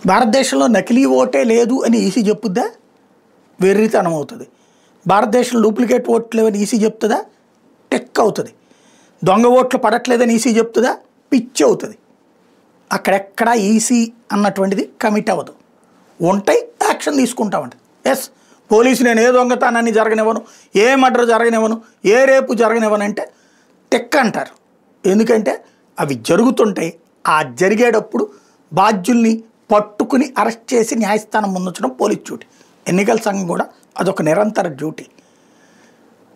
భారతదేశంలో నకిలీ ఓటే లేదు అని ఈసీ చెప్పుద్దా? వెర్రితనం అవుతుంది. భారతదేశంలో డూప్లికేట్ ఓట్లు లేవని ఈసీ చెప్తుందా? టెక్ అవుతుంది. దొంగ ఓట్లు పడట్లేదని ఈసీ చెప్తుందా? పిచ్చి అవుతుంది. అక్కడెక్కడ ఈసీ అన్నటువంటిది కమిట్ అవ్వదు. ఉంటాయి, యాక్షన్ తీసుకుంటామంట. ఎస్, పోలీసు నేను ఏ దొంగతనాన్ని జరగనివ్వను, ఏ మర్డర్ జరగనివ్వను, ఏ రేపు జరగనివ్వను అంటే టెక్ అంటారు. ఎందుకంటే అవి జరుగుతుంటాయి. ఆ జరిగేటప్పుడు బాధ్యుల్ని పట్టుకుని అరెస్ట్ చేసి న్యాయస్థానం ముందుంచడం పోలీస్ డ్యూటీ. ఎన్నికల సంఘం కూడా అదొక నిరంతర డ్యూటీ.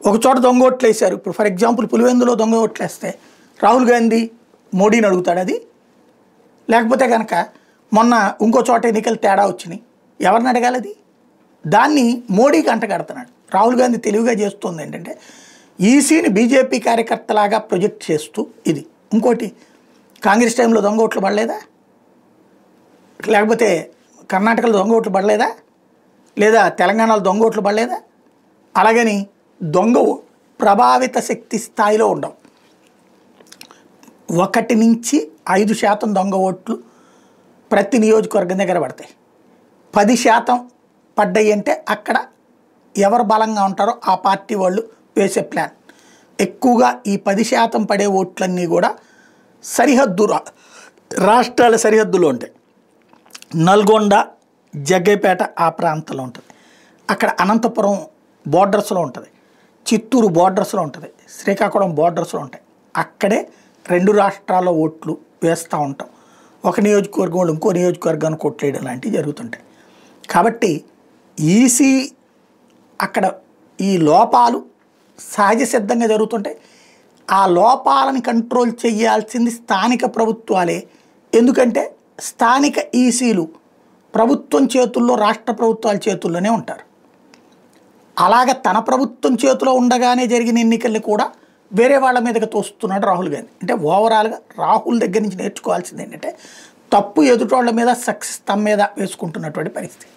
ఒక చోట దొంగ ఓట్లు వేశారు. ఇప్పుడు ఫర్ ఎగ్జాంపుల్ పులివెందులో దొంగ ఓట్లు వేస్తే రాహుల్ గాంధీ మోడీని అడుగుతాడు అది. లేకపోతే కనుక మొన్న ఇంకో చోట ఎన్నికలు తేడా వచ్చినాయి, ఎవరిని అడగాలి? అది దాన్ని మోడీకి అంటగడుతున్నాడు. రాహుల్ గాంధీ తెలివిగా చేస్తుంది ఏంటంటే ఈసీని బీజేపీ కార్యకర్తలాగా ప్రొజెక్ట్ చేస్తూ ఇది. ఇంకోటి, కాంగ్రెస్ టైంలో దొంగ ఓట్లు పడలేదా? లేకపోతే కర్ణాటకలో దొంగ ఓట్లు పడలేదా? లేదా తెలంగాణలో దొంగ ఓట్లు పడలేదా? అలాగని దొంగ ప్రభావిత శక్తి స్థాయిలో ఉండవు. 1 నుంచి 5% దొంగ ఓట్లు ప్రతి నియోజకవర్గం దగ్గర పడతాయి. 10% పడ్డాయి అంటే అక్కడ ఎవరు బలంగా ఉంటారో ఆ పార్టీ వాళ్ళు వేసే ప్లాన్. ఎక్కువగా ఈ 10% పడే ఓట్లన్నీ కూడా సరిహద్దు రాష్ట్రాల సరిహద్దులో ఉంటాయి. నల్గొండ, జగ్గైపేట ఆ ప్రాంతంలో ఉంటుంది. అక్కడ అనంతపురం బోర్డర్స్లో ఉంటుంది, చిత్తూరు బోర్డర్స్లో ఉంటుంది, శ్రీకాకుళం బోర్డర్స్లో ఉంటాయి. అక్కడే 2 రాష్ట్రాల ఓట్లు వేస్తూ ఉంటాం. ఒక నియోజకవర్గం వాళ్ళు ఇంకో నియోజకవర్గానికి ఓట్లేయడం లాంటివి జరుగుతుంటాయి. కాబట్టి ఈసీ అక్కడ ఈ లోపాలు సహజ సిద్ధంగా జరుగుతుంటాయి. ఆ లోపాలను కంట్రోల్ చేయాల్సింది స్థానిక ప్రభుత్వాలే. ఎందుకంటే స్థానిక ఈసీలు ప్రభుత్వం చేతుల్లో, రాష్ట్ర ప్రభుత్వాల చేతుల్లోనే ఉంటారు. అలాగ తన ప్రభుత్వం చేతిలో ఉండగానే జరిగిన ఎన్నికల్ని కూడా వేరే వాళ్ళ మీదకి తోస్తున్నాడు రాహుల్ గాంధీ. అంటే ఓవరాల్గా రాహుల్ దగ్గర నుంచి నేర్చుకోవాల్సింది ఏంటంటే తప్పు ఎదుటోళ్ళ మీద, సక్సెస్ తమ మీద వేసుకుంటున్నటువంటి పరిస్థితి.